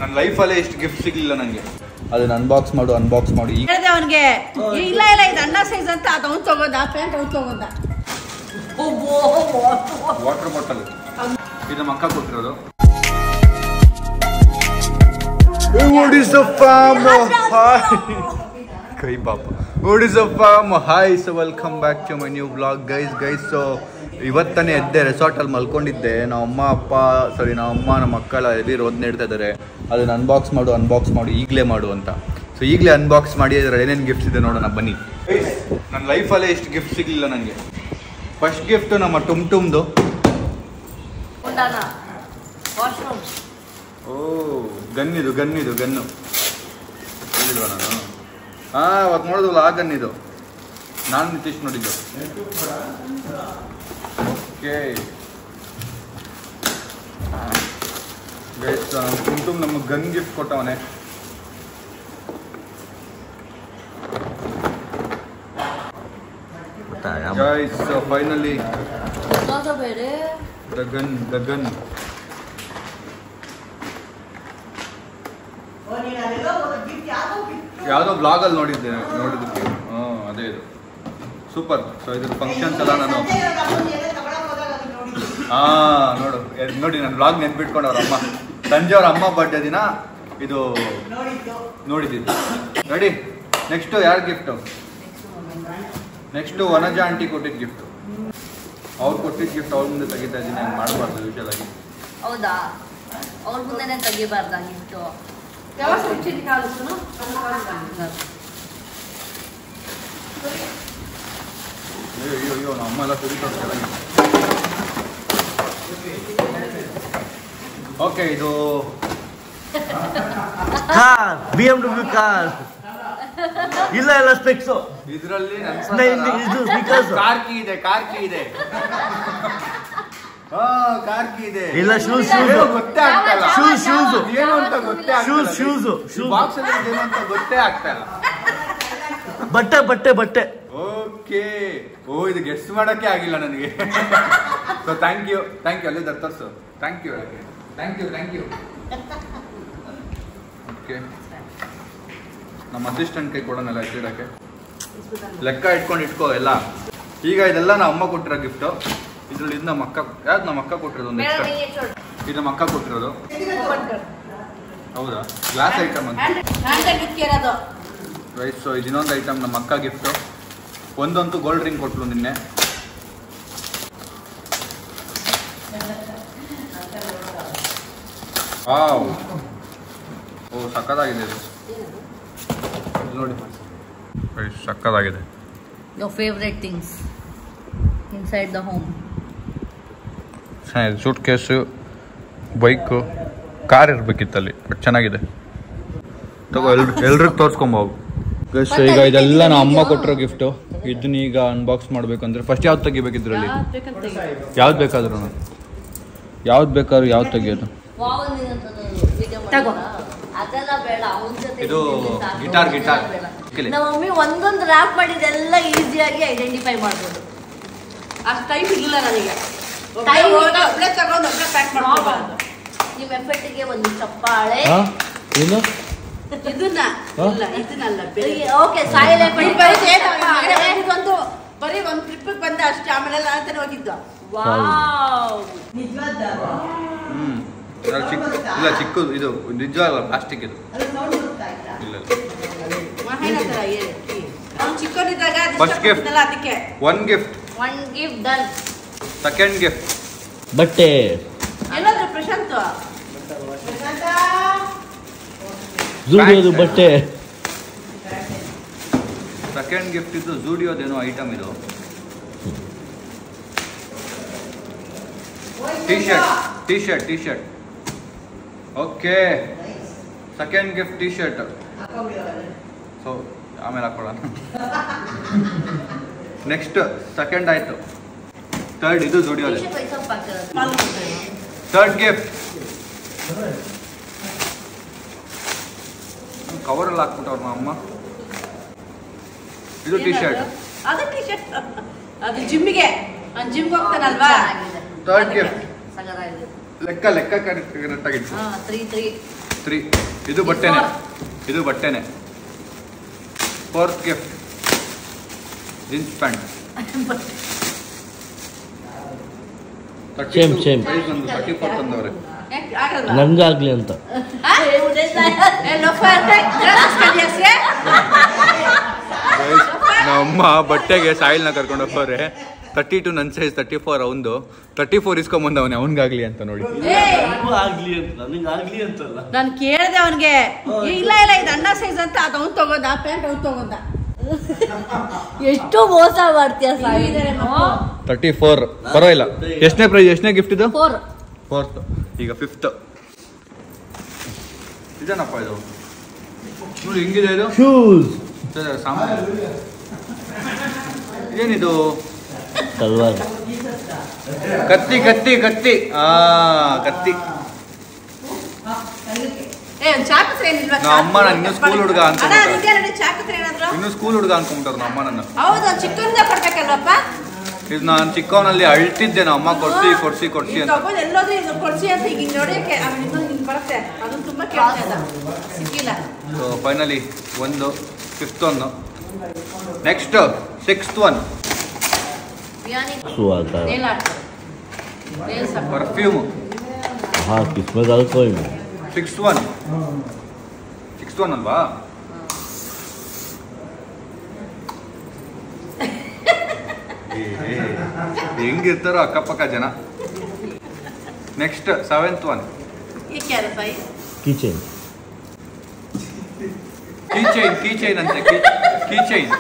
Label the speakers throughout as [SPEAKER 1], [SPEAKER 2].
[SPEAKER 1] ನನ್ನ ಲೈಫಲ್ಲೇ ಇಷ್ಟು ಗಿಫ್ಟ್ ಸಿಗ್ಲಿಲ್ಲ ನನಗೆ. ಅದನ್ನ ಅನ್ಬಾಕ್ಸ್ ಮಾಡು ಈಗ
[SPEAKER 2] ಅವನಿಗೆ ಇಲ್ಲ ಇದು ಅಣ್ಣ ಸೈಜ್ ಅಂತ ಅದು ಅವ್ನು ತಗೋದ ಪ್ಯಾಂಟ್ ಅವ್ನು ತಗೋದ.
[SPEAKER 1] ವಾಟರ್ ಬಾಟಲ್ ಇದು ನಮ್ಮ ಅಕ್ಕ ಕೊಟ್ಟಿರೋದು. What is the farm? Hi. Kai Papa. What is the farm? Hi. So welcome back to my new vlog, guys. So ಇವತ್ತನೇ ಎದ್ದೆ ರೆಸಾರ್ಟಲ್ಲಿ ಮಲ್ಕೊಂಡಿದ್ದೆ. ನಮ್ಮ ಅಮ್ಮ ನಮ್ಮ ಮಕ್ಕಳ ಹೆವಿ ರೋದ್ ನೀಡ್ತಾ ಇದ್ದಾರೆ. ಅದನ್ನ ಅನ್ಬಾಕ್ಸ್ ಮಾಡು ಈಗಲೇ ಮಾಡು ಅಂತ. ಸೊ ಈಗಲೇ ಅನ್ಬಾಕ್ಸ್ ಮಾಡಿ ಅದರಲ್ಲಿ ಏನೇನು ಗಿಫ್ಟ್ಸ್ ಇದೆ ನೋಡೋಣ ಬನ್ನಿ. ನನ್ನ ಲೈಫಲ್ಲೇ ಇಷ್ಟು ಗಿಫ್ಟ್ ಸಿಗಲಿಲ್ಲ ನನಗೆ. ಫಸ್ಟ್ ಗಿಫ್ಟ್ ನಮ್ಮ ಟುಮ್ದು. ಓ ಗನ್ನಿದು ಹೇಳಿಲ್ವ ನಾನು? ಅವತ್ತು ನೋಡಿದ್ವಲ್ಲ ಆ ಗನ್ನಿದು. ನಾನು ನಿತೀಶ್ ನೋಡಿದ್ದು. ಓಕೆ ಗೈಸ್, ಟುಮ್ ನಮಗೆ ಗನ್ ಗಿಫ್ಟ್ ಕೊಟ್ಟವನೇ. Guys finally the gun. ಯಾವುದೋ ಬ್ಲಾಗಲ್ಲಿ ನೋಡಿದ್ದಕ್ಕೆ ಅದೇ ಇದು ಸೂಪರ್. ಸೊ ಇದ್ರ ಫಂಕ್ಷನ್ಸ್ ಎಲ್ಲ ನಾನು ನೋಡಿ ನನ್ನ ಬ್ಲಾಗ್ ನೆನ್ಪಿಟ್ಕೊಂಡು ಅವ್ರ ಸಂಜೆ ಅವ್ರ ಅಮ್ಮ ಬರ್ಡೇ ದಿನ ಇದು ನೋಡಿದ್ದು. ರೆಡಿ. ನೆಕ್ಸ್ಟು ಯಾರು ಗಿಫ್ಟು? ನೆಕ್ಸ್ಟು ವನಜಾ ಆಂಟಿ ಕೊಟ್ಟಿದ್ದು ಗಿಫ್ಟು. ಅವ್ರು ಕೊಟ್ಟಿದ್ದು ಗಿಫ್ಟ್ ಅವ್ರ ಮುಂದೆ ತೆಗಿತಾ ಇದ್ದೀನಿ. ಹಂಗೆ ಮಾಡಬಾರ್ದು ಯೂಶಲ್ ಆಗಿ.
[SPEAKER 2] ಹೌದಾ? ಅವ್ರ ಮುಂದೆನೇ ತೆಗಿಬಾರ್ದ ಗಿಫ್ಟು?
[SPEAKER 1] ಅಯ್ಯೋ ನಮ್ಮ ಅಮ್ಮ ಎಲ್ಲ ಸುರಿತಾರೆ. ಓಕೆ ಇದು
[SPEAKER 3] BMW ಕಾರ್. ಇಲ್ಲ ಸ್ಪೆಕ್ಸು
[SPEAKER 1] ಇದರಲ್ಲಿ ಕಾರ್ ಕೀ ಇದೆ. ಕಾರ್ ಕೀ ಇದೆ. ಇಲ್ಲ ಶೂಸ್ ಗೊತ್ತೇ ಆಗ್ತಲ್ಲ. ಶೂಸ್ ಏನು ಅಂತ ಗೊತ್ತೇ ಆಗ್ತಲ್ಲ. ಶೂಸ್ ಬಾಕ್ಸ್ ಅಲ್ಲಿ ಏನು ಅಂತ ಗೊತ್ತೇ ಆಗ್ತಲ್ಲ.
[SPEAKER 3] ಬಟ್ಟೆ.
[SPEAKER 1] ಓಕೆ. ಓ ಇದು ಗೆಸ್ ಮಾಡಕ್ಕೆ ಆಗಿಲ್ಲ ನನಗೆ. ಸೊ ಥ್ಯಾಂಕ್ ಯು ಅಲ್ಲಿ ದತ್ತರ್ಸು. Thank you. ಓಕೆ ನಮ್ಮ ಅಸಿಸ್ಟೆಂಟ್ ಕೈ ಕೊಡೋಣಲ್ಲ ಇಟ್ಟಿಡಕ್ಕೆ. ಲೆಕ್ಕ ಇಟ್ಕೋ ಎಲ್ಲ. ಈಗ ಇದೆಲ್ಲ ನಮ್ಮ ಅಮ್ಮ ಕೊಟ್ಟಿರೋ ಗಿಫ್ಟು. ಇದ್ರಲ್ಲಿ ಇದು ನಮ್ಮ ಅಕ್ಕ. ಯಾವ್ದು ನಮ್ಮ ಅಕ್ಕ ಕೊಟ್ಟಿರೋದು? ಒಂದು ಎಕ್ಸ್ಟ್ರಾ ಇದು ನಮ್ಮ ಅಕ್ಕ ಕೊಟ್ಟಿರೋದು. ಹೌದಾ? ಗ್ಲಾಸ್ ಐಟಮ್ ಅಂತ. ರೈಟ್. ಸೊ ಇದು ಇನ್ನೊಂದು ಐಟಮ್ ನಮ್ಮ ಅಕ್ಕ ಗಿಫ್ಟು. ಒಂದಂತೂ ಗೋಲ್ಡ್ ರಿಂಗ್ ಕೊಟ್ಟರು ನಿನ್ನೆ. ವಾವ್. ಓ ಸಕ್ಕತ್ತಾಗಿದೆ ಇದು ನೋಡಿ. ಸಕ್ಕತ್ತಾಗಿದೆ.
[SPEAKER 2] Your favorite things inside the home.
[SPEAKER 1] Suitcase, bike, car ಇರ್ಬೇಕಿತ್ತಲ್ಲಿ. ಬಟ್ ಚೆನ್ನಾಗಿದೆ. ತಗೋ ಎಲ್ರಿಗೂ ತೋರಿಸ್ಕೊಂಬೋವು. ಈಗ ಇದೆಲ್ಲ ನಮ್ಮ ಅಮ್ಮ ಕೊಟ್ಟಿರೋ ಗಿಫ್ಟು. ಇದನ್ನ ಈಗ ಅನ್ಬಾಕ್ಸ್ ಮಾಡ್ಬೇಕಂದ್ರೆ ಫಸ್ಟ್ ಯಾವ್ದು ತೆಗಿಬೇಕು ಇದ್ರಲ್ಲಿ? ಯಾವ್ದು ಬೇಕಾದ್ರೂ ಯಾವ್ದು ತೆಗಿಯೋದು? ಇದು ಗಿಟಾರ್.
[SPEAKER 2] ನಮ್ಮ ಮಮ್ಮಿ ಒಂದೊಂದು ರ್ಯಾಪ್ ಮಾಡಿದೆಲ್ಲ ಈಸಿಯಾಗಿ ಐಡೆಂಟಿಫೈ ಮಾಡ್ಬೋದು. ಅಷ್ಟು ಟೈಮ್ ಇಲ್ಲ ನನಗೆ. ನಿಮ್ಮ ಎಫೆಕ್ಟಿಗೆ ಒಂದು ಚಪ್ಪಾಳೆ. ಇದನ್ನಲ್ಲ ಬರೀ ಒಂದು ಟ್ರಿಪ್ ಬಂದ ಅಷ್ಟೇ. ಆಮೇಲೆ ಅಂತಾನೆ ಹೋಗಿದ್ದು.
[SPEAKER 1] ಇಲ್ಲ ಚಿಕ್ಕದು ಇದು ನಿಜವಲ್ಲ, ಪ್ಲಾಸ್ಟಿಕ್ ಇದು.
[SPEAKER 2] ಚಿಕ್ಕದಿದ್ದಾಗ ಅದಕ್ಕೆ
[SPEAKER 1] one gift
[SPEAKER 2] done.
[SPEAKER 1] Second gift
[SPEAKER 3] ಬಟ್ಟೆ.
[SPEAKER 2] ಎಲ್ಲಾದ್ರೂ ಪ್ರಶಾಂತ್
[SPEAKER 3] ಜೂಡಿಯೋದು ಬಟ್ಟೆ.
[SPEAKER 1] ಸೆಕೆಂಡ್ ಗಿಫ್ಟ್ ಇದು ಜೂಡಿಯೋದೇನೋ ಐಟಮ್ ಇದು. T shirt. Okay second gift T shirt. So ಆಮೇಲೆ ಹಾಕೊಳ್ಳೋಣ. ನೆಕ್ಸ್ಟ್ ಸೆಕೆಂಡ್ ಆಯ್ತು. ಥರ್ಡ್ ಇದು ಜುಡಿಯೋದೆ. ಥರ್ಡ್ ಗಿಫ್ಟ್ ಕವರಲ್ಲಿ ಹಾಕ್ಬಿಟ್ಟವ್ರ ಅಮ್ಮ. ಇದು ಟಿ ಶರ್ಟ್.
[SPEAKER 2] ಅದು ಜಿಮ್ಗೆ ಹೋಗ್ತಾನಲ್ವಾ.
[SPEAKER 1] ಥರ್ಡ್ ಗಿಫ್ಟ್ ಲೆಕ್ಕ ಕರೆಕ್ಟ್ ಆಗಿತ್ತು. 3. ಇದು ಬಟ್ಟೆನೆ, ಇದು ಬಟ್ಟೆನೆ. 4th gift jeans pant.
[SPEAKER 3] Same.
[SPEAKER 1] 34 ತಂದವ್ರೆ.
[SPEAKER 3] ನನ್ಗಾಗ್ಲಿ ಅಂತ.
[SPEAKER 1] ನಮ್ಮ ಬಟ್ಟೆಗೆ ಸಾಯಿಲ್ನ ಕರ್ಕೊಂಡು ಹೋಗೋರೆ. 32 ನನ್ನ ಸೈಜ್, 34 ಅವಂದು. 34 ಇಸ್ಕೊಂಬಂದವನೇ ಅವನಿಗಾಗ್ಲಿ ಅಂತ ನೋಡಿ.
[SPEAKER 3] ಆಗ್ಲಿ ಅಂತ, ನನಗಾಗ್ಲಿ ಅಂತಲ್ಲ.
[SPEAKER 2] ನಾನು ಕೇಳಿದೆ ಅವನಿಗೆ, ಇಲ್ಲ ಇದು ಅಣ್ಣ ಸೈಜ್ ಅಂತ, ಅದು ಅವ್ನು ತಗೊಂಡ, ಆ ಪ್ಯಾಂಟ್ ಅವ್ನು ತಗೊಂಡ. ಎಷ್ಟು ಮೋಸ ಮಾಡ್ತೀಯ ಸಾಯಿ.
[SPEAKER 1] 34 ಪರವಾಗಿಲ್ಲ. ಎಷ್ಟನೇ ಪ್ರೈಸ್, ಎಷ್ಟನೇ ಗಿಫ್ಟ್ ಇದು? 4th. ಈಗ 5th. ಇದೇನಪ್ಪ ಇದು ನೋಡಿ, ಹೆಂಗಿದೆ ಇದು?
[SPEAKER 3] ಶೂಸ್.
[SPEAKER 1] ಸಾಮಾನು ಏನಿದು?
[SPEAKER 3] ತಲ್ವಾರ್.
[SPEAKER 1] ಕತ್ತಿ. ಕತ್ತಿ. ಅಮ್ಮ ನಾನು ಇನ್ನೂ ಸ್ಕೂಲ್ ಹುಡುಗ ಅನ್ಕೊಂಡ್ಬಿಟ್ಟಾರ ನಮ್ಮ ಅಮ್ಮ ನನ್ನ.
[SPEAKER 2] ಹೌದು, ಚಿಕ್ಕಂದ ಕೊಡ್ಬೇಕಲ್ವಪ್ಪ.
[SPEAKER 1] ಇದು ನಾನು ಚಿಕ್ಕವನಲ್ಲಿ ಅಳ್ತಿದ್ದೆ, ನಮ್ಮ ಅಮ್ಮ ಕೊಡ್ಸಿ ಅಂತ.
[SPEAKER 2] ಎಲ್ಲೋದ್ರೂ ಇದು ಕೊಡ್ಸಿ ಅಂತ ಈಗ ನೋಡೋಕೆ ಬರುತ್ತೆ. ಅದು ತುಂಬಾ ಕೇಳ್ತಾ ಸಿಕ್ಕಿಲ್ಲ.
[SPEAKER 1] So finally 1, 5th 1. Next 6th 1. Perfume.
[SPEAKER 3] हाँ किसमें डालते हो?
[SPEAKER 1] 6th 1 ಅಲ್ವಾ? ಹೆಂಗಿರ್ತಾರೋ ಅಕ್ಕಪಕ್ಕ ಜನ. Next 7th 1.
[SPEAKER 3] ಕಿಚನ್
[SPEAKER 1] ಅಂತೆ. Keychain.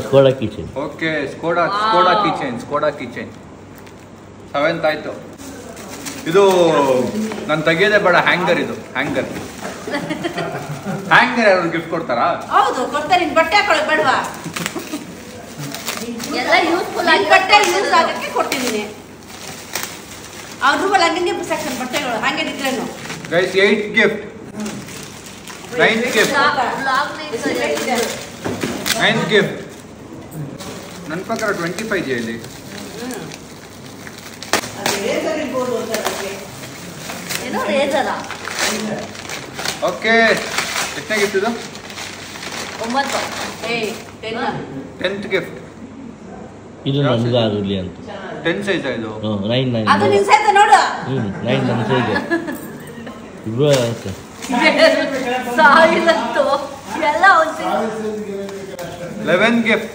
[SPEAKER 3] Skoda kitchen.
[SPEAKER 1] Okay, Skoda kitchen. 7th ಆಯ್ತು. ಇದು ನಾನು ತೆಗಿಯೋದೇ ಬೇಡ, ಹ್ಯಾಂಗರ್. ಇದು ಹ್ಯಾಂಗರ್ ಯಾರು ಗಿಫ್ಟ್ ಕೊಡ್ತಾರಾ?
[SPEAKER 2] ಹೌದು ಕೊಡ್ತಾರೆ. ನಿನ್ ಬಟ್ಟೆ ಹಾಕೊಳ್ಳೋದು ಬೇಡವಾ? ಎಲ್ಲ ಯೂಸ್ಫುಲ್ ಆಗಿ ಬಟ್ಟೆ ಯೂಸ್ ಆಗಕ್ಕೆ ಕೊಡ್ತಿದ್ದೀನಿ. ಆ ರೂಮಲ್ಲಿ ಹಂಗೆ ಸೆಕ್ಷನ್ ಬಟ್ಟೆಗಳು ಹಂಗೆ ಇದ್ರೇನು.
[SPEAKER 1] Guys 8th gift. 9th gift. 9th gift ನನ್ನ ಪ್ರಕಾರ 25 ಜೆಯಲ್ಲಿ.
[SPEAKER 2] ಏನೋ ರೇಜರಾ.
[SPEAKER 1] ಓಕೆ, ಎಷ್ಟನೇ ಗಿಫ್ಟ್ ಇದು?
[SPEAKER 2] 9.
[SPEAKER 1] 10th gift.
[SPEAKER 3] ಇದು ನನಗಾಗಲಿ ಅಂತ.
[SPEAKER 1] 10 ಸೈಜ್ ಇದು.
[SPEAKER 3] 9
[SPEAKER 2] ಅದು ನಿನ್ ಸೈಜ್ ನೋಡು.
[SPEAKER 3] 9 ನನ್ನ ಸೈಜ್. ಇಬ್ರು ಆಯ್ತು.
[SPEAKER 2] ಸಾವಿಲಂತು ಎಲ್ಲ ಒಂದು
[SPEAKER 1] 11th gift.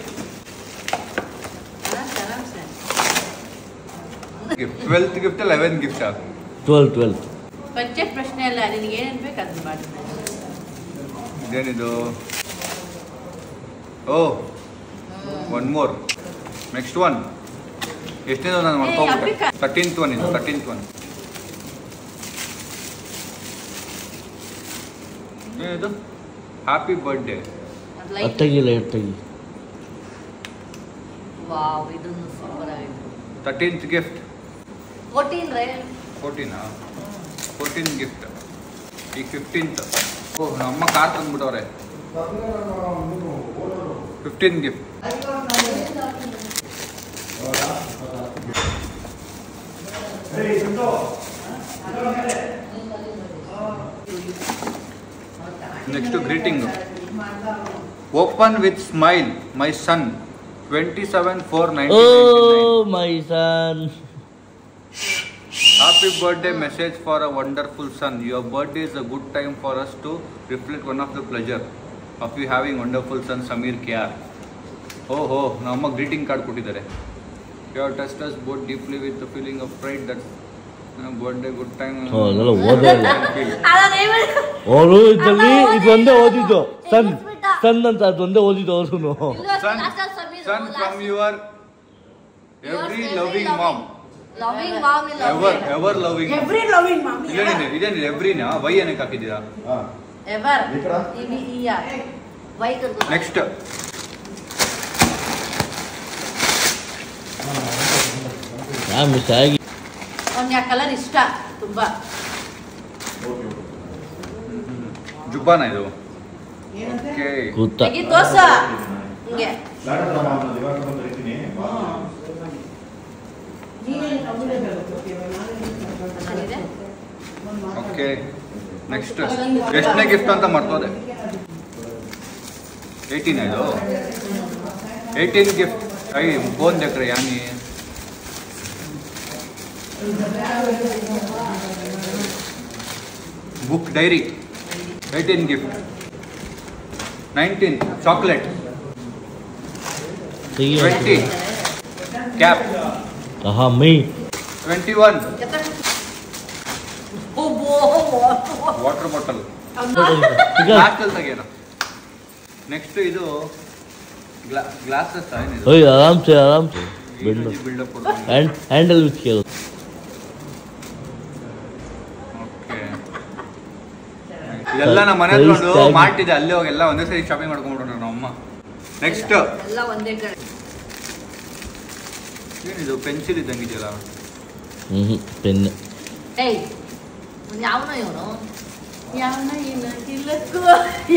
[SPEAKER 1] 12th gift 11th gift.
[SPEAKER 3] 12
[SPEAKER 2] budget ಪ್ರಶ್ನೆ ಅಲ್ಲ, ನಿನಗೆ ಏನೇನು ಬೇಕು ಅದನ್ನ ಮಾಡಿ.
[SPEAKER 1] ಇದೇನಿದು? ಓ, 1 more. ನೆಕ್ಸ್ಟ್ 1. ಎಷ್ಟನೇದು ನಾನು ಮಾಡ್ಕೊಂಡ್ಬಿಟ್ಟೆ. 13th 1 ಇದು. 13th 1 ಏನಿದು? Happy birthday.
[SPEAKER 3] ಅತ್ತಗಿಲ್ಲ.
[SPEAKER 2] ವಾವ್, ಇದೊಂದು ಸೂಪರ್ ಆಗಿದೆ.
[SPEAKER 1] 13th gift.
[SPEAKER 2] 14
[SPEAKER 1] 14th gift. ಈಗ 15th. ಓ, ನಮ್ಮ ಕಾರ್ ತಂದ್ಬಿಟ್ಟವ್ರೆ. 15th gift. Next greeting. Open with smile my son 27/4/1999.
[SPEAKER 3] Oh my son.
[SPEAKER 1] Happy birthday message for a wonderful son. Your birthday is a good time for us to reflect one of the pleasure of you having wonderful son Samir KR. Oh, ನಮ್ಮ greeting card ಕೊಟ್ಟಿದ್ದಾರೆ. You have touched us both deeply with the feeling of pride that birthday good time.
[SPEAKER 3] ಅದೆಲ್ಲ ಓದಲ್ಲ. ಅವರು ಇದರಲ್ಲಿ ಇದೊಂದೇ ಓದಿದ್ದು. ಸನ್ ಅಂತ ಅದೊಂದೇ ಓದಿದ್ದು ಅವರು.
[SPEAKER 1] Son from your every loving mom.
[SPEAKER 2] Loving mom is
[SPEAKER 1] ever loving mom.
[SPEAKER 2] Every loving mom.
[SPEAKER 1] ಇದೇನಿದೆ ಎವ್ರಿನಾ? ವೈ ಏನಕ್ಕೆ ಹಾಕಿದ್ದೀರಾ?
[SPEAKER 2] Ever. ವೈ.
[SPEAKER 1] ನೆಕ್ಸ್ಟ್
[SPEAKER 3] ಮಿಸ್ ಆಗಿ
[SPEAKER 2] ಅವ್ನಿಗೆ ಆ ಕಲರ್ ಇಷ್ಟ ತುಂಬಾ.
[SPEAKER 1] ಜುಬ್ಬಾನ ಇದು?
[SPEAKER 3] ಕೂತ
[SPEAKER 2] ತೋರ್ಸ ಹಿಂಗೆ
[SPEAKER 1] ಓಕೆ ನೆಕ್ಸ್ಟ್ ಎಷ್ಟನೇ ಗಿಫ್ಟ್ ಅಂತ ಮರ್ತೋದೆ 18 ಇದು 18 ಗಿಫ್ಟ್ ಐ ಫೋನ್ ದೇಕ್ರೆ ಯಾನಿ book diary 18 gift 19 chocolate 20 cap
[SPEAKER 3] कहा मैं
[SPEAKER 1] 21 वाटर बॉटल लास्ट तगेना नेक्स्ट ಇದು ಗ್ಲಾಸಸ್ ಏನಿದೆ
[SPEAKER 3] ಓಯ್ ಆರಾಮ್ से
[SPEAKER 1] ಬಿಲ್ಡ್ ಅಪ್
[SPEAKER 3] ಹ್ಯಾಂಡಲ್ ವಿಚ್ ಕೇಳು
[SPEAKER 1] ಇದೆಲ್ಲ ನಮ್ಮ ಮನೆ ಹತ್ರ ಮಾಡ್ತಿದ್ದೆ ಅಲ್ಲೇ ಹೋಗಿ ಎಲ್ಲ ಒಂದೇ ಸರಿ ಶಾಪಿಂಗ್ ಮಾಡ್ಕೊಂಡ್ಬಿಟ್ರು ನಮ್ಮ ಅಮ್ಮ ನೆಕ್ಸ್ಟ್
[SPEAKER 2] ಎಲ್ಲ ಒಂದೇ ಕಡೆ
[SPEAKER 1] ಏನಿದು ಪೆನ್ಸಿಲ್ ಇದ್ದಂಗಿದೆಯಲ್ಲ
[SPEAKER 3] ಪೆನ್
[SPEAKER 2] ಏಯ್ ಯಾವನೋ ಇವನು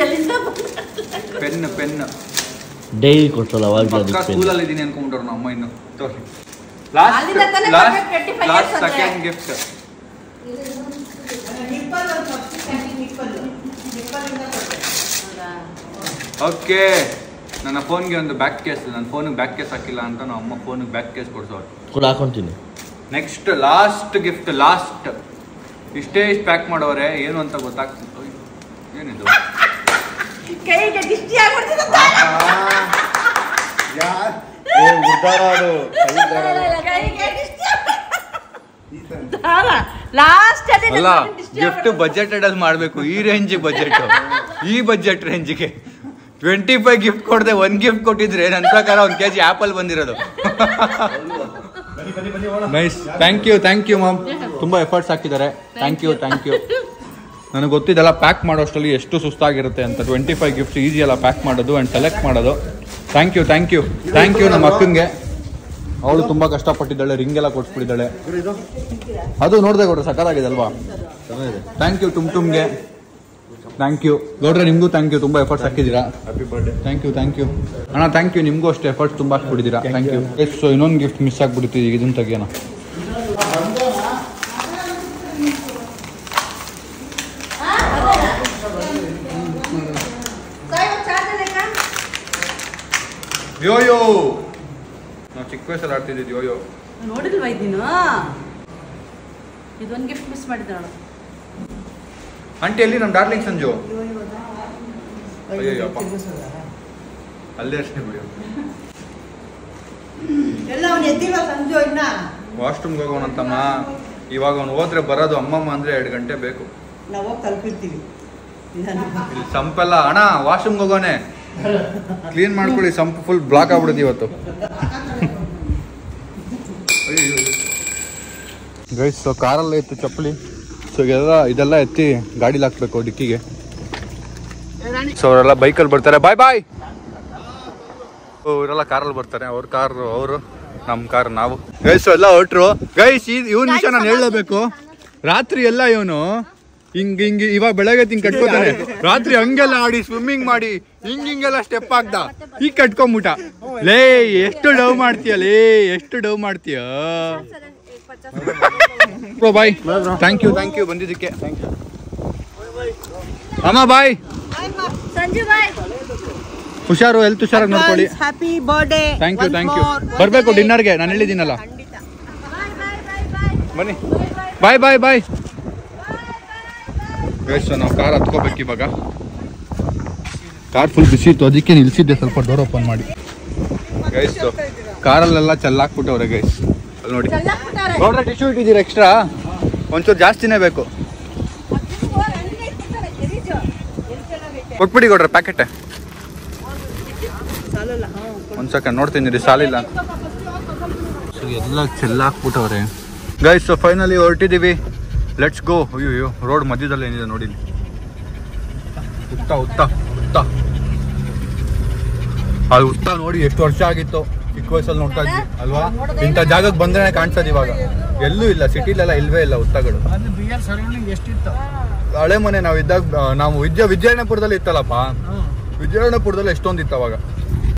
[SPEAKER 2] ಎಲ್ಲಿಂದ
[SPEAKER 1] ಪೆನ್
[SPEAKER 3] ಡೈರಿ ಕೊಡ್ಸಲ್ಲ ಅವಾಗ
[SPEAKER 1] ಸ್ಕೂಲಲ್ಲಿ ಇದೀನಿ ಅನ್ಕೊಂಡ್ಬಿಟ್ರು ನಮ್ಮ ಅಮ್ಮ ಇನ್ನು ತೋರಿ ಲಾಸ್ಟ್ ಸೆಕೆಂಡ್ ಗಿಫ್ಟ್ ಓಕೆ ನನ್ನ ಫೋನ್ಗೆ ಒಂದು ಬ್ಯಾಕ್ ಕೇಸ್ ನನ್ನ ಫೋನಿಗೆ ಬ್ಯಾಕ್ ಕೇಸ್ ಹಾಕಿಲ್ಲ ಅಂತ ನಮ್ಮ ಅಮ್ಮ ಫೋನಿಗೆ ಬ್ಯಾಕ್ ಕೇಸ್ ಕೊಡ್ಸೋರು
[SPEAKER 3] ಕೂಡ ಹಾಕೊಂತೀನಿ
[SPEAKER 1] ನೆಕ್ಸ್ಟ್ ಲಾಸ್ಟ್ ಗಿಫ್ಟ್ ಲಾಸ್ಟ್ ಇಷ್ಟೇ ಪ್ಯಾಕ್ ಮಾಡೋರೆ ಏನು ಅಂತ ಗೊತ್ತಾಗ್ತಿತ್ತು ಏನಿದು
[SPEAKER 2] ಕೈಗೆ ದಿಷ್ಟಿ ಆಗ್ಬಿಡ್ತಿದೆ ಲಾಸ್ಟ್
[SPEAKER 1] ಅಲ್ಲ ಗಿಫ್ಟ್ ಬಜೆಟೆಡ್ ಅಲ್ಲಿ ಮಾಡ್ಬೇಕು ಈ ರೇಂಜ್ ಬಜೆಟ್ ಈ ಬಜೆಟ್ ರೇಂಜ್ಗೆ 25 ಗಿಫ್ಟ್ ಕೊಡದೆ 1 ಗಿಫ್ಟ್ ಕೊಟ್ಟಿದ್ರೆ ನನ್ನ ಪ್ರಕಾರ 1 kg ಆಪಲ್ ಬಂದಿರೋದು ನೈಸ್ ಥ್ಯಾಂಕ್ ಯು ಮಾಮ್ ತುಂಬಾ ಎಫರ್ಟ್ಸ್ ಹಾಕಿದ್ದಾರೆ ಥ್ಯಾಂಕ್ ಯು ನನಗೆ ಗೊತ್ತಿದ್ದೆಲ್ಲ ಪ್ಯಾಕ್ ಮಾಡೋಷ್ಟರಲ್ಲಿ ಎಷ್ಟು ಸುಸ್ತಾಗಿರುತ್ತೆ ಅಂತ 25 ಗಿಫ್ಟ್ ಈಸಿ ಅಲ್ಲ ಪ್ಯಾಕ್ ಮಾಡೋದು ಆ್ಯಂಡ್ ಸೆಲೆಕ್ಟ್ ಮಾಡೋದು ಥ್ಯಾಂಕ್ ಯು ನಮ್ಮ ಅಕ್ಕಂಗೆ ಅವಳು ತುಂಬಾ ಕಷ್ಟಪಟ್ಟಿದ್ದಾಳೆ ರಿಂಗ್ ಎಲ್ಲ ಕೊಡ್ಸ್ಬಿಟ್ಟಿದ್ದಾಳೆ ಅದು ನೋಡ್ದೆ ಗೌಡ್ರೆ ಸಕ್ಕತ್ತಾಗಿದೆ ಅಲ್ವಾ ಥ್ಯಾಂಕ್ ಯು ಟುಮ್ಗೆ ಥ್ಯಾಂಕ್ ಯು ಗೌಡ್ರೆ ನಿಮ್ಗೂ ಥ್ಯಾಂಕ್ ಯು ತುಂಬಾ ಎಫರ್ಟ್ಸ್ ಹಾಕಿದ್ದೀರಾ ಥ್ಯಾಂಕ್ ಯು ಅಣ್ಣ ಥ್ಯಾಂಕ್ ಯು ನಿಮ್ಗೂ ಅಷ್ಟೇ ಎಫರ್ಟ್ಸ್ ತುಂಬಾ ಹಾಕ್ಬಿಟ್ಟಿದ್ದೀರಾ ಥ್ಯಾಂಕ್ ಯು ಸೊ ಇನ್ನೊಂದು ಗಿಫ್ಟ್ ಮಿಸ್ ಆಗ್ಬಿಡ್ತೀವಿ ಈಗ ಇದನ್ನ ತೆಗಿಯೋಣ ಯೋಯೋ ನಾವು ಚಿಕ್ಕ ವಯಸ್ಸಲ್ಲಿ ಆಡ್ತಿದ್ದಿದ್ದು ಯೋಯೋ
[SPEAKER 2] ನೋಡಿಲ್ವಾ ಇದೀನು ಇದೊಂದು ಗಿಫ್ಟ್ ಮಿಸ್ ಮಾಡಿದ್ದಾಳು
[SPEAKER 1] ಆಂಟಿ ಎಲ್ಲಿ ನಮ್ಮ ಡಾರ್ಲಿಂಗ್ ಸಂಜು ಅಯ್ಯಪ್ಪ ಅಲ್ಲೇ ಅಷ್ಟೇ ಬಿಡಿ ವಾಶ್ರೂಮ್ಗೆ ಹೋಗೋಣಂತಮ್ಮ ಇವಾಗ ಅವ್ನು ಹೋದ್ರೆ ಬರೋದು ಅಮ್ಮಮ್ಮ ಅಂದ್ರೆ 2 ಗಂಟೆ ಬೇಕು
[SPEAKER 4] ನಾವು ತಲುಪಿರ್ತೀವಿ
[SPEAKER 1] ಇಲ್ಲಿ ಸಂಪೆಲ್ಲ ಅಣ್ಣ ವಾಶ್ರೂಮ್ಗೆ ಹೋಗೋನೆ ಕ್ಲೀನ್ ಮಾಡ್ಕೊಳ್ಳಿ ಸಂಪ್ ಫುಲ್ ಬ್ಲಾಕ್ ಆಗ್ಬಿಡುತ್ತೆ ಇವತ್ತು ಗೈಸ್ ಸೊ ಕಾರಲ್ಲೇ ಇತ್ತು ಚಪ್ಪಲಿ ಸೊ ಇದೆಲ್ಲ ಎತ್ತಿ ಗಾಡಿಲಿ ಹಾಕ್ಬೇಕು ಡಿಕ್ಕಿಗೆ ಸೊ ಅವರೆಲ್ಲ ಬೈಕಲ್ಲಿ ಬರ್ತಾರೆ ಬಾಯ್ ಇವರೆಲ್ಲ ಕಾರಲ್ಲಿ ಬರ್ತಾರೆ ಅವ್ರ ಕಾರ್ ಅವರು ನಮ್ಮ ಕಾರ್ ನಾವು ಗೈಸ್ ಎಲ್ಲ ಹೊಟ್ರು ಗೈಸ್ ಇವನ್ ವಿಷಯ ನಾನು ಹೇಳಲೇಬೇಕು ರಾತ್ರಿ ಎಲ್ಲ ಇವನು ಹಿಂಗ್ ಇವಾಗ ಬೆಳಗ್ಗೆ ಹಿಂಗ್ ಕಟ್ಕೋತಾನೆ ರಾತ್ರಿ ಹಂಗೆಲ್ಲ ಆಡಿ ಸ್ವಿಮ್ಮಿಂಗ್ ಮಾಡಿ ಹಿಂಗೆಲ್ಲ ಸ್ಟೆಪ್ ಹಾಕ್ದ ಈಗ ಕಟ್ಕೊಂಬಿಟ್ಟ ಲೇ ಎಷ್ಟು ಡವ್ ಮಾಡ್ತೀಯ ಬಾಯ್ ಥ್ಯಾಂಕ್ ಯು ಬಂದಿದ್ದಕ್ಕೆ ಅಮ್ಮ ಬಾಯ್
[SPEAKER 2] ಸಂಜು ಬಾಯ್
[SPEAKER 1] ಹುಷಾರು ಹೆಲ್ತ್ ಹುಷಾರಾಗಿ ನೋಡ್ಕೊಳ್ಳಿ
[SPEAKER 4] ಹ್ಯಾಪಿ ಬರ್ಡೇ
[SPEAKER 1] ಥ್ಯಾಂಕ್ ಯು ಬರ್ಬೇಕು ಡಿನ್ನರ್ಗೆ ನಾನು ಹೇಳಿದ್ದೀನಲ್ಲ ಬನ್ನಿ ಬಾಯ್ ಗೈಸ್ ನಾವು ಕಾರ್ ಹತ್ಕೋಬೇಕು ಇವಾಗ ಕಾರ್ ಫುಲ್ ಬಿಸಿ ಇತ್ತು ಅದಕ್ಕೆ ನಿಲ್ಸಿದ್ದೆ ಸ್ವಲ್ಪ ಡೋರ್ ಓಪನ್ ಮಾಡಿ ಗೈಸ್ ಕಾರಲ್ಲೆಲ್ಲ ಚೆಲ್ಲಾಕ್ಬಿಟ್ಟವ್ರೆ ಗೈಸ್ ಅಲ್ಲಿ ನೋಡಿ ನೋಡ್ರೆ ಟಿಶ್ಯೂ ಇಟ್ಟಿದ್ದೀರಾ ಎಕ್ಸ್ಟ್ರಾ ಒಂಚೂರು ಜಾಸ್ತಿನೇ ಬೇಕು ಕೊಟ್ಬಿಡಿ ಕೊಡ್ರೆ ಪ್ಯಾಕೆಟ್ ಒಂದ್ ಸೆಕೆಂಡ್ ನೋಡ್ತೀನಿ ರೀ ಸಾಲಿಲ್ಲ ಎಲ್ಲ ಚೆಲ್ಲಾಕ್ಬಿಟ್ಟವ್ರೆ ಗೈಸ್ ಸೊ ಫೈನಲಿ ಹೊರಟಿದ್ದೀವಿ ಲೆಟ್ಸ್ ಗೋ ಅಯ್ಯೋ ರೋಡ್ ಮಧ್ಯದಲ್ಲಿ ಏನಿದೆ ನೋಡಿ ಉತ್ತ ಅದು ಉತ್ತ ನೋಡಿ ಎಷ್ಟು ವರ್ಷ ಆಗಿತ್ತು ಚಿಕ್ಕ ವಯಸ್ಸಲ್ಲಿ ನೋಡ್ತಾ ಇದ್ವಿ ಅಲ್ವಾ ಇಂಥ ಜಾಗಕ್ಕೆ ಬಂದ್ರೆ ಕಾಣಿಸೋದು ಇವಾಗ ಎಲ್ಲೂ ಇಲ್ಲ ಸಿಟಿಲೆಲ್ಲ ಇಲ್ವೇ ಇಲ್ಲ ಉತ್ತಗಳು ಹಳೆ ಮನೆ ನಾವು ವಿದ್ಯಾರಣ್ಯಪುರದಲ್ಲಿ ಇತ್ತಲ್ಲಪ್ಪ ವಿಜಯನಗರಪುರದಲ್ಲಿ ಎಷ್ಟೊಂದಿತ್ತು ಅವಾಗ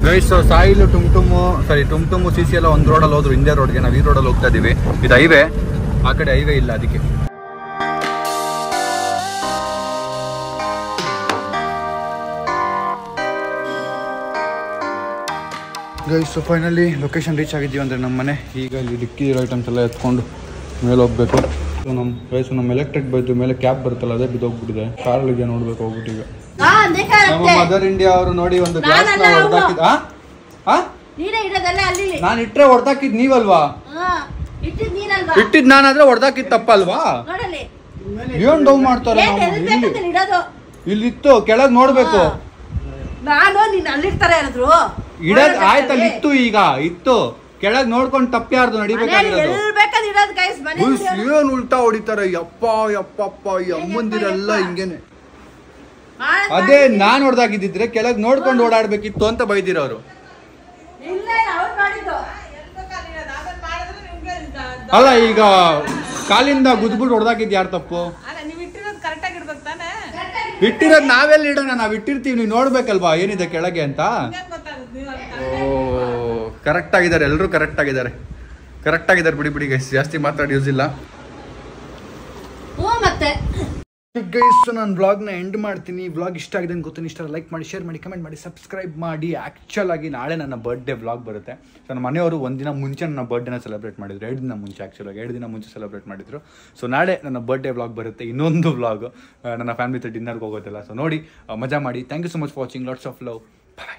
[SPEAKER 1] ಗೈಸ್. ಸಾಯಿಲು ಟುಮ್ಟುಮು ಸಿ ಎಲ್ಲ ಒಂದು ರೋಡಲ್ಲಿ ಹೋದ್ರು, ಇಂಡಿಯಾ ರೋಡ್ಗೆ. ನಾವು ಈ ರೋಡಲ್ಲಿ ಹೋಗ್ತಾ ಇದೀವಿ. ಇದು ಹೈವೇ, ಆ ಕಡೆ ಹೈವೇ ಇಲ್ಲ ಅದಕ್ಕೆ. ಗೈಸ್ ಫೈನಲಿ ಲೊಕೇಶನ್ ರೀಚ್ ಆಗಿದ್ದೀವಿ ಅಂದರೆ ನಮ್ಮ ಮನೆ. ಈಗ ಇಲ್ಲಿ ಡಿಕ್ಕಿರೋ ಐಟಮ್ಸ್ ಎಲ್ಲ ಎತ್ಕೊಂಡು ಮೇಲೆ ಹೋಗ್ಬೇಕು. ನಮ್ಮ ಎಲೆಕ್ಟ್ರಿಕ್ ಬೈದು ಮೇಲೆ ಕ್ಯಾಬ್ ಬರುತ್ತಲ್ಲ, ಅದೇ ಬಿದ್ದೋಗ್ಬಿಟ್ಟಿದೆ. ಕಾರಲ್ಲಿಗೆ ನೋಡ್ಬೇಕು ಹೋಗ್ಬಿಟ್ಟು. ಈಗ ನಮ್ಮ ಮದರ್ ಇಂಡಿಯಾ ಅವರು ನೋಡಿ ಒಂದು ಗ್ಲಾಸ್ ಹೊಡೆದಾಕಿದ್. ನಾನು ಇಟ್ರೆ ಹೊಡೆದಾಕಿದ್ ನೀವಲ್ವಾ? ಇಟ್ಟಿದ್ ನಾನಾದ್ರೆ ಹೊಡೆದಾಕಿದ್ ತಪ್ಪಲ್ವಾ? ಏನ್ ಡೌ ಮಾಡ್ತಾರೆ. ಇಲ್ಲಿತ್ತು, ಕೆಳಗ್ ನೋಡ್ಬೇಕು. ಇಡದ್ ಆಯ್ತಲ್ಲಿ ಇತ್ತು, ಈಗ ಇತ್ತು ಕೆಳಗ್ ನೋಡ್ಕೊಂಡು ತಪ್ಪ್ಯಾರ್ದು ನಡಿಬೇಕಾಗಿರೋದು. ಏನ್ ಉಲ್ಟಾ ಹೊಡಿತಾರೆ ಯಪ್ಪ ಯಪ್ಪಪ್ಪ. ಈ ಅಮ್ಮಂದಿರೆಲ್ಲ ಹಿಂಗೇನೆ. ಅದೇ ನಾನ್ ಹೊಡೆದಾಗಿದ್ದಿದ್ರೆ ಕೆಳಗ್ ನೋಡ್ಕೊಂಡು ಓಡಾಡ್ಬೇಕಿತ್ತು ಅಂತ ಬೈದಿರೋರು. ಅಲ್ಲ ಈಗ ಕಾಲಿಂದ ಗುದ್ಬಿಟ್ಟು ಹೊಡೆದಾಕಿದ್ ಯಾರು ತಪ್ಪು? ಇಟ್ಟಿರೋದ್ ನಾವೆಲ್ಲ ಇಡೋಣ, ನಾವ್ ಇಟ್ಟಿರ್ತೀವಿ, ನೀವು ನೋಡ್ಬೇಕಲ್ವಾ ಏನಿದೆ ಕೆಳಗೆ ಅಂತ. ಕರೆಕ್ಟ್ ಆಗಿದ್ದಾರೆ, ಎಲ್ಲರೂ ಕರೆಕ್ಟ್ ಆಗಿದ್ದಾರೆ ಬಿಡಿ ಗೈಸ್, ಜಾಸ್ತಿ ಮಾತಾಡಿ ಯೂಸ್ ಇಲ್ಲ. ಗೈಸ್ ನಾನು ವ್ಲಾಗ್ನ ಎಂಡ್ ಮಾಡ್ತೀನಿ. ವ್ಲಾಗ್ ಇಷ್ಟ ಆಗಿದೆ ಅಂತ ಗೊತ್ತು. ಇಷ್ಟ ಲೈಕ್ ಮಾಡಿ, ಶೇರ್ ಮಾಡಿ, ಕಮೆಂಟ್ ಮಾಡಿ, ಸಬ್ಸ್ಕ್ರೈಬ್ ಮಾಡಿ. ಆ್ಯಕ್ಚುಲ್ ಆಗಿ ನಾಳೆ ನನ್ನ ಬರ್ಡೇ ವ್ಲಾಗ್ ಬರುತ್ತೆ. ಸೊ ನಮ್ಮ ಮನೆಯವರು ಒಂದಿನ ಮುಂಚೆ ನನ್ನ ಬರ್ಡೇನ ಸೆಲೆಬ್ರೇಟ್ ಮಾಡಿದ್ರು. 2 ದಿನ ಮುಂಚೆ, ಆ್ಯಕ್ಚುಲಾಗಿ 2 ದಿನ ಮುಂಚೆ ಸೆಲೆಬ್ರೇಟ್ ಮಾಡಿದ್ರು. ಸೊ ನಾಳೆ ನನ್ನ ಬರ್ಡೇ ವ್ಲಾಗ್ ಬರುತ್ತೆ. ಇನ್ನೊಂದು ವ್ಲಾಗ್ ನನ್ನ ಫ್ಯಾಮಿಲಿ ಜೊತೆ ಡಿನ್ನರ್ಗೆ ಹೋಗೋದಿಲ್ಲ. ಸೊ ನೋಡಿ, ಮಜಾ ಮಾಡಿ. Thank you so much for watching. Lots of love. Bye.